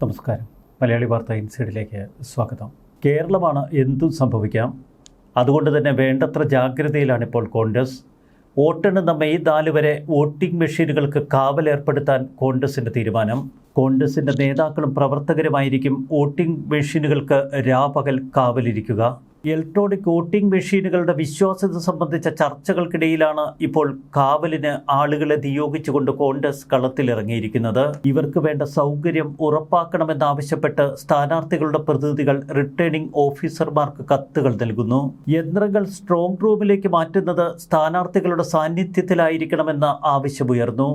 നമസ്കാരം. മലയാളി വാർത്ത ഇൻസൈഡിലേക്ക് സ്വാഗതം. കേരളമാണ്, എന്തും സംഭവിക്കാം. അതുകൊണ്ട് തന്നെ വേണ്ടത്ര ജാഗ്രതയിലാണ് ഇപ്പോൾ കോൺഗ്രസ്. വോട്ടെണ്ണുന്ന മെയ് 4 വരെ വോട്ടിംഗ് മെഷീനുകൾക്ക് കാവലേർപ്പെടുത്താൻ കോൺഗ്രസിൻ്റെ തീരുമാനം. കോൺഗ്രസിൻ്റെ നേതാക്കളും പ്രവർത്തകരുമായിരിക്കും വോട്ടിംഗ് മെഷീനുകൾക്ക് രാപകൽ കാവലിരിക്കുക. ഇലക്ട്രോണിക് വോട്ടിംഗ് മെഷീനുകളുടെ വിശ്വാസ്യത സംബന്ധിച്ച ചർച്ചകൾക്കിടയിലാണ് ഇപ്പോൾ കാവലിന് ആളുകളെ നിയോഗിച്ചുകൊണ്ട് കോൺഗ്രസ് കളത്തിലിറങ്ങിയിരിക്കുന്നത്. ഇവർക്ക് വേണ്ട സൗകര്യം ഉറപ്പാക്കണമെന്നാവശ്യപ്പെട്ട് സ്ഥാനാർത്ഥികളുടെ പ്രതിനിധികൾ റിട്ടേണിംഗ് ഓഫീസർമാർക്ക് കത്തുകൾ നൽകുന്നു. യന്ത്രങ്ങൾ സ്ട്രോങ് റൂമിലേക്ക് മാറ്റുന്നത് സ്ഥാനാർത്ഥികളുടെ സാന്നിധ്യത്തിലായിരിക്കണമെന്ന ആവശ്യമുയർന്നു.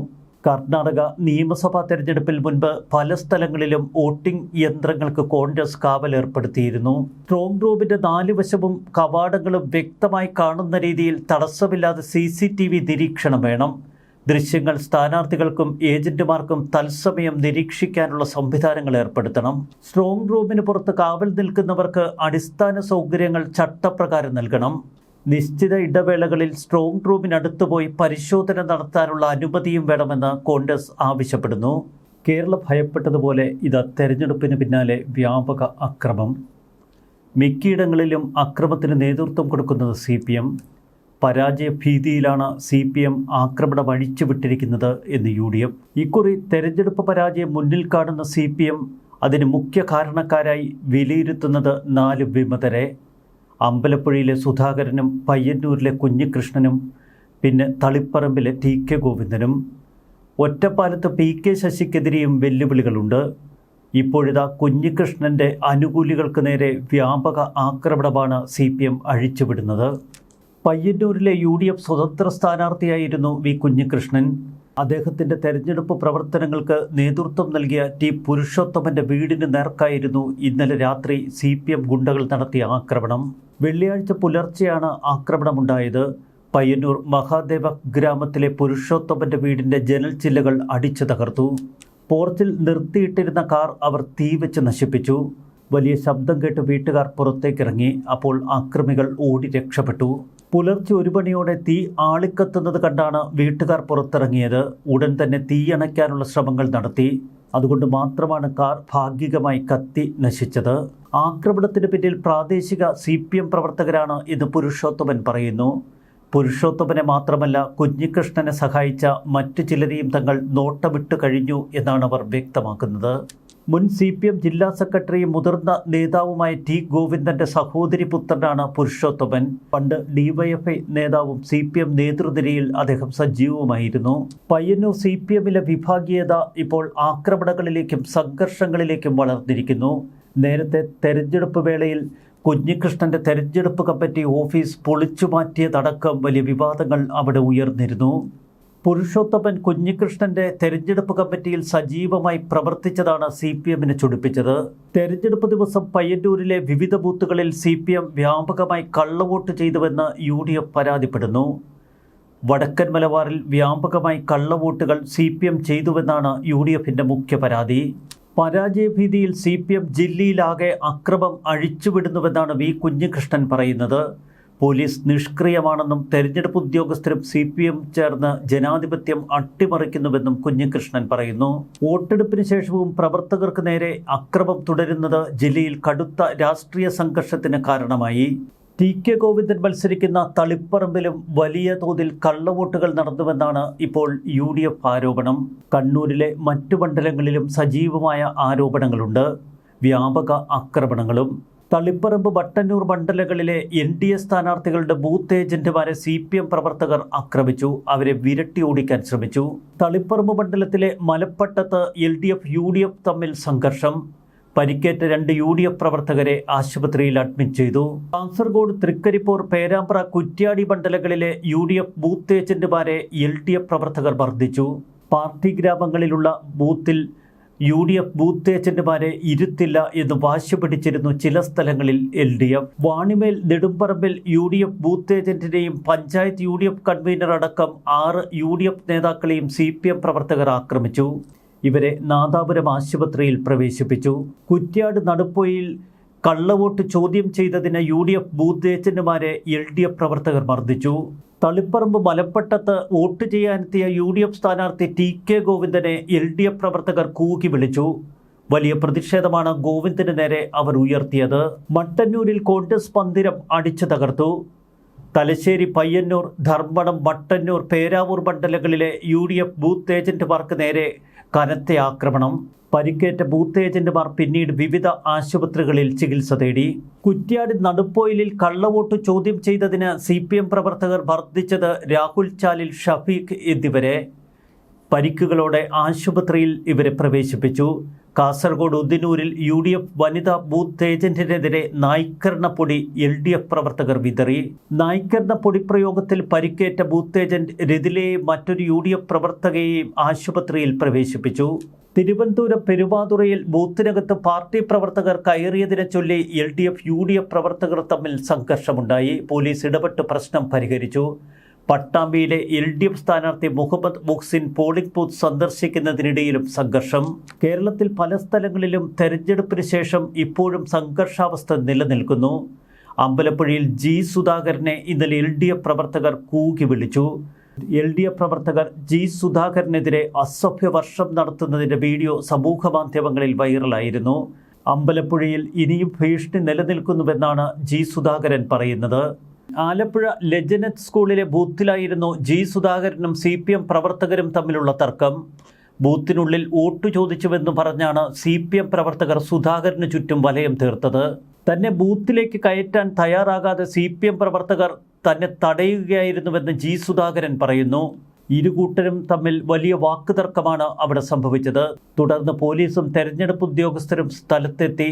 കർണാടക നിയമസഭാ തെരഞ്ഞെടുപ്പിൽ മുൻപ് പല സ്ഥലങ്ങളിലും വോട്ടിംഗ് യന്ത്രങ്ങൾക്ക് കോൺഗ്രസ് കാവലേർപ്പെടുത്തിയിരുന്നു. സ്ട്രോങ് റൂമിന്റെ 4 വശവും കവാടങ്ങളും വ്യക്തമായി കാണുന്ന രീതിയിൽ തടസ്സമില്ലാതെ CCTV നിരീക്ഷണം വേണം. ദൃശ്യങ്ങൾ സ്ഥാനാർത്ഥികൾക്കും ഏജന്റുമാർക്കും തത്സമയം നിരീക്ഷിക്കാനുള്ള സംവിധാനങ്ങൾ ഏർപ്പെടുത്തണം. സ്ട്രോങ് റൂമിന് പുറത്ത് കാവൽ നിൽക്കുന്നവർക്ക് അടിസ്ഥാന സൗകര്യങ്ങൾ ചട്ടപ്രകാരം നൽകണം. നിശ്ചിത ഇടവേളകളിൽ സ്ട്രോങ് റൂമിനടുത്ത് പോയി പരിശോധന നടത്താനുള്ള അനുമതിയും വേണമെന്ന് കോൺഗ്രസ് ആവശ്യപ്പെടുന്നു. കേരളം ഭയപ്പെട്ടതുപോലെ ഇതാ തെരഞ്ഞെടുപ്പിന് പിന്നാലെ വ്യാപക അക്രമം. മിക്കയിടങ്ങളിലും അക്രമത്തിന് നേതൃത്വം കൊടുക്കുന്നത് CPM. പരാജയ ഭീതിയിലാണ് CPM ആക്രമണം അഴിച്ചുവിട്ടിരിക്കുന്നത് എന്ന് UDF. ഇക്കുറി തെരഞ്ഞെടുപ്പ് പരാജയം മുന്നിൽ കാണുന്ന CPM അതിന് മുഖ്യ കാരണക്കാരായി വിലയിരുത്തുന്നത് 4 വിമതരെ. അമ്പലപ്പുഴയിലെ സുധാകരനും പയ്യന്നൂരിലെ കുഞ്ഞികൃഷ്ണനും പിന്നെ തളിപ്പറമ്പിലെ TK ഗോവിന്ദനും. ഒറ്റപ്പാലത്ത് PK ശശിക്കെതിരെയും വെല്ലുവിളികളുണ്ട്. ഇപ്പോഴിതാ കുഞ്ഞികൃഷ്ണൻ്റെ അനുകൂലികൾക്ക് നേരെ വ്യാപക ആക്രമണമാണ് CPM അഴിച്ചുവിടുന്നത്. പയ്യന്നൂരിലെ UDF സ്വതന്ത്ര സ്ഥാനാർത്ഥിയായിരുന്നു V കുഞ്ഞികൃഷ്ണൻ. അദ്ദേഹത്തിൻ്റെ തെരഞ്ഞെടുപ്പ് പ്രവർത്തനങ്ങൾക്ക് നേതൃത്വം നൽകിയ T പുരുഷോത്തമൻ്റെ വീടിന് നേർക്കായിരുന്നു ഇന്നലെ രാത്രി CPM ഗുണ്ടകൾ നടത്തിയ ആക്രമണം. വെള്ളിയാഴ്ച പുലർച്ചെയാണ് ആക്രമണമുണ്ടായത്. പയ്യന്നൂർ മഹാദേവ ഗ്രാമത്തിലെ പുരുഷോത്തമൻ്റെ വീടിൻ്റെ ജനൽ ചില്ലകൾ അടിച്ചു തകർത്തു. പോർച്ചിൽ നിർത്തിയിട്ടിരുന്ന കാർ അവർ തീവെച്ച് നശിപ്പിച്ചു. വലിയ ശബ്ദം കേട്ട് വീട്ടുകാർ പുറത്തേക്കിറങ്ങി. അപ്പോൾ ആക്രമികൾ ഓടി രക്ഷപ്പെട്ടു. പുലർച്ചെ 1 മണിയോടെ തീ ആളിക്കത്തുന്നത് കണ്ടാണ് വീട്ടുകാർ പുറത്തിറങ്ങിയത്. ഉടൻ തന്നെ തീയണയ്ക്കാനുള്ള ശ്രമങ്ങൾ നടത്തി. അതുകൊണ്ട് മാത്രമാണ് കാർ ഭാഗികമായി കത്തി നശിച്ചത്. ആക്രമണത്തിന് പിന്നിൽ പ്രാദേശിക CPM പ്രവർത്തകരാണ് എന്ന് പുരുഷോത്തമൻ പറയുന്നു. പുരുഷോത്തമനെ മാത്രമല്ല കുഞ്ഞികൃഷ്ണനെ സഹായിച്ച മറ്റു ചിലരെയും തങ്ങൾ നോട്ടമിട്ട് കഴിഞ്ഞു എന്നാണ് അവർ വ്യക്തമാക്കുന്നത്. മുൻ CPM ജില്ലാ സെക്രട്ടറിയും മുതിർന്ന നേതാവുമായ T ഗോവിന്ദൻ്റെ സഹോദരി പുത്രനാണ് പുരുഷോത്തമൻ. പണ്ട് DYFI നേതാവും CPM നേതൃനിരയിൽ അദ്ദേഹം സജീവമായിരുന്നു. പയ്യന്നൂർ CPMലെ വിഭാഗീയത ഇപ്പോൾ ആക്രമണങ്ങളിലേക്കും സംഘർഷങ്ങളിലേക്കും വളർന്നിരിക്കുന്നു. നേരത്തെ തെരഞ്ഞെടുപ്പ് വേളയിൽ കുഞ്ഞികൃഷ്ണൻ്റെ തെരഞ്ഞെടുപ്പ് കമ്മിറ്റി ഓഫീസ് പൊളിച്ചുമാറ്റിയതടക്കം വലിയ വിവാദങ്ങൾ അവിടെ ഉയർന്നിരുന്നു. പുരുഷോത്തമൻ കുഞ്ഞികൃഷ്ണൻ്റെ തെരഞ്ഞെടുപ്പ് കമ്മിറ്റിയിൽ സജീവമായി പ്രവർത്തിച്ചതാണ് CPMനെ ചൊടിപ്പിച്ചത്. തെരഞ്ഞെടുപ്പ് ദിവസം പയ്യന്നൂരിലെ വിവിധ ബൂത്തുകളിൽ CPM വ്യാപകമായി കള്ളവോട്ട് ചെയ്തുവെന്ന് UDF പരാതിപ്പെടുന്നു. വടക്കൻ മലബാറിൽ വ്യാപകമായി കള്ളവോട്ടുകൾ CPM ചെയ്തുവെന്നാണ് UDFൻ്റെ മുഖ്യ പരാതി. പരാജയഭീതിയിൽ CPM ജില്ലയിലാകെ അക്രമം അഴിച്ചുവിടുന്നുവെന്നാണ് V കുഞ്ഞികൃഷ്ണൻ പറയുന്നത്. പോലീസ് നിഷ്ക്രിയമാണെന്നും തെരഞ്ഞെടുപ്പ് ഉദ്യോഗസ്ഥരും CPM ചേർന്ന് ജനാധിപത്യം അട്ടിമറിക്കുന്നുവെന്നും കുഞ്ഞികൃഷ്ണൻ പറയുന്നു. വോട്ടെടുപ്പിന് ശേഷവും പ്രവർത്തകർക്ക് നേരെ അക്രമം തുടരുന്നത് ജില്ലയിൽ കടുത്ത രാഷ്ട്രീയ സംഘർഷത്തിന് കാരണമായി. TK ഗോവിന്ദൻ മത്സരിക്കുന്ന തളിപ്പറമ്പിലും വലിയ തോതിൽ കള്ളവോട്ടുകൾ നടന്നുവെന്നാണ് ഇപ്പോൾ UDF ആരോപണം. കണ്ണൂരിലെ മറ്റു മണ്ഡലങ്ങളിലും സജീവമായ ആരോപണങ്ങളുണ്ട്. വ്യാപക ആക്രമണങ്ങളും. തളിപ്പറമ്പ് വട്ടന്നൂർ മണ്ഡലങ്ങളിലെ NDA സ്ഥാനാർത്ഥികളുടെ ബൂത്ത് ഏജന്റുമാരെ CPM പ്രവർത്തകർ ആക്രമിച്ചു. അവരെ വിരട്ടി ഓടിക്കാൻ ശ്രമിച്ചു. തളിപ്പറമ്പ് മണ്ഡലത്തിലെ മലപ്പട്ടത്ത് LDF UDF തമ്മിൽ സംഘർഷം. പരിക്കേറ്റ 2 UDF പ്രവർത്തകരെ ആശുപത്രിയിൽ അഡ്മിറ്റ് ചെയ്തു. കാസർഗോഡ്, തൃക്കരിപ്പൂർ, പേരാമ്പ്ര, കുറ്റ്യാടി മണ്ഡലങ്ങളിലെ UDF ബൂത്ത് ഏജന്റുമാരെ LDF പ്രവർത്തകർ മർദ്ദിച്ചു. പാർട്ടി ഗ്രാമങ്ങളിലുള്ള ബൂത്തിൽ UDF ബൂത്ത് ഏജന്റുമാരെ ഇരുത്തില്ല എന്ന് വാശി പിടിച്ചിരുന്നു ചില സ്ഥലങ്ങളിൽ LDF. വാണിമേൽ നെടുമ്പറമ്പിൽ UDF ബൂത്ത് ഏജന്റിനെയും പഞ്ചായത്ത് UDF കൺവീനർ അടക്കം 6 UDF നേതാക്കളെയും CPM പ്രവർത്തകർ ആക്രമിച്ചു. ഇവരെ നാദാപുരം ആശുപത്രിയിൽ പ്രവേശിപ്പിച്ചു. കുറ്റ്യാട് നടുപ്പൊയിൽ കള്ളവോട്ട് ചോദ്യം ചെയ്തതിന് UDF ബൂത്ത് ഏജന്റുമാരെ LDF പ്രവർത്തകർ മർദ്ദിച്ചു. തളിപ്പറമ്പ് മലപ്പട്ടത്ത് വോട്ട് ചെയ്യാനെത്തിയ UDF സ്ഥാനാർത്ഥി TK ഗോവിന്ദനെ LDF പ്രവർത്തകർ കൂക്കി വിളിച്ചു. വലിയ പ്രതിഷേധമാണ് ഗോവിന്ദന് നേരെ അവർ ഉയർത്തിയത്. മട്ടന്നൂരിൽ കോൺഗ്രസ് മന്ദിരം അടിച്ചു തകർത്തു. തലശ്ശേരി, പയ്യന്നൂർ, ധർമ്മടം, മട്ടന്നൂർ, പേരാവൂർ മണ്ഡലങ്ങളിലെ UDF ബൂത്ത് ഏജന്റുമാർക്ക് നേരെ കനത്ത ആക്രമണം. പരിക്കേറ്റ ബൂത്ത് ഏജന്റുമാർ പിന്നീട് വിവിധ ആശുപത്രികളിൽ ചികിത്സ തേടി. കുറ്റ്യാടി നടുപ്പോയിലിൽ കള്ളവോട്ട് ചോദ്യം ചെയ്തതിന് CPM പ്രവർത്തകർ മർദ്ദിച്ചത് രാഹുൽ ചാലിൽ, ഷഫീഖ് എന്നിവരെ. പരിക്കുകളോടെ ആശുപത്രിയിൽ ഇവരെ പ്രവേശിപ്പിച്ചു. കാസർഗോഡ് ഉദിനൂരിൽ UDF വനിതാ ബൂത്ത് ഏജന്റിനെതിരെ നായ്ക്കരണപ്പൊടി LDF പ്രവർത്തകർ വിതറി. നായ്ക്കരണപ്പൊടി പ്രയോഗത്തിൽ പരിക്കേറ്റ ബൂത്ത് ഏജന്റ് രതിലെയും മറ്റൊരു UDF പ്രവർത്തകയെയും ആശുപത്രിയിൽ പ്രവേശിപ്പിച്ചു. തിരുവനന്തപുരം പെരുവാതുറയിൽ ബൂത്തിനകത്ത് പാർട്ടി പ്രവർത്തകർ കയറിയതിനെ ചൊല്ലി LDF UDF പ്രവർത്തകർ തമ്മിൽ സംഘർഷമുണ്ടായി. പോലീസ് ഇടപെട്ട് പ്രശ്നം പരിഹരിച്ചു. പട്ടാമ്പിയിലെ LDF സ്ഥാനാർത്ഥി മുഹമ്മദ് മുഹ്സിൻ പോളിംഗ് ബൂത്ത് സന്ദർശിക്കുന്നതിനിടയിലും സംഘർഷം. കേരളത്തിൽ പല സ്ഥലങ്ങളിലും തെരഞ്ഞെടുപ്പിന് ശേഷം ഇപ്പോഴും സംഘർഷാവസ്ഥ നിലനിൽക്കുന്നു. അമ്പലപ്പുഴയിൽ G സുധാകരനെ ഇന്നലെ LDF പ്രവർത്തകർ കൂകി വിളിച്ചു. LDF പ്രവർത്തകർ G സുധാകരനെതിരെ അസഭ്യവർഷം നടത്തുന്നതിൻ്റെ വീഡിയോ സമൂഹ മാധ്യമങ്ങളിൽ വൈറലായിരുന്നു. അമ്പലപ്പുഴയിൽ ഇനിയും ഭീഷണി നിലനിൽക്കുന്നുവെന്നാണ് G സുധാകരൻ പറയുന്നത്. ആലപ്പുഴ ലെജനറ്റ് സ്കൂളിലെ ബൂത്തിലായിരുന്നു G സുധാകരനും CPM പ്രവർത്തകരും തമ്മിലുള്ള തർക്കം. ബൂത്തിനുള്ളിൽ വോട്ട് ചോദിച്ചുവെന്ന് പറഞ്ഞാണ് CPM പ്രവർത്തകർ സുധാകരന് ചുറ്റും വലയം തീർത്തത്. തന്നെ ബൂത്തിലേക്ക് കയറ്റാൻ തയ്യാറാകാതെ CPM പ്രവർത്തകർ തന്നെ തടയുകയായിരുന്നുവെന്ന് G സുധാകരൻ പറയുന്നു. ഇരുകൂട്ടരും തമ്മിൽ വലിയ വാക്കുതർക്കമാണ് അവിടെ സംഭവിച്ചത്. തുടർന്ന് പോലീസും തെരഞ്ഞെടുപ്പ് ഉദ്യോഗസ്ഥരും സ്ഥലത്തെത്തി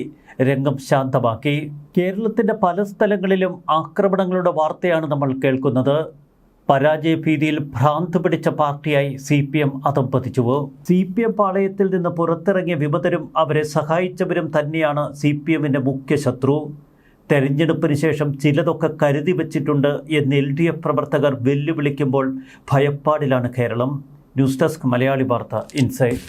രംഗം ശാന്തമാക്കി. കേരളത്തിൻ്റെ പല സ്ഥലങ്ങളിലും ആക്രമണങ്ങളുടെ വാർത്തയാണ് നമ്മൾ കേൾക്കുന്നത്. പരാജയഭീതിയിൽ ഭ്രാന്ത് പിടിച്ച പാർട്ടിയായി CPM അധംപതിച്ചുവോ? CPM പാളയത്തിൽ നിന്ന് പുറത്തിറങ്ങിയ വിമതരും അവരെ സഹായിച്ചവരും തന്നെയാണ് CPMൻ്റെ മുഖ്യ ശത്രു. തെരഞ്ഞെടുപ്പിന് ശേഷം ചിലതൊക്കെ കരുതി വച്ചിട്ടുണ്ട് എന്ന് LDF പ്രവർത്തകർ വെല്ലുവിളിക്കുമ്പോൾ ഭയപ്പാടിലാണ് കേരളം. ന്യൂസ് ഡെസ്ക് മലയാളി വാർത്ത ഇൻസൈഡ്.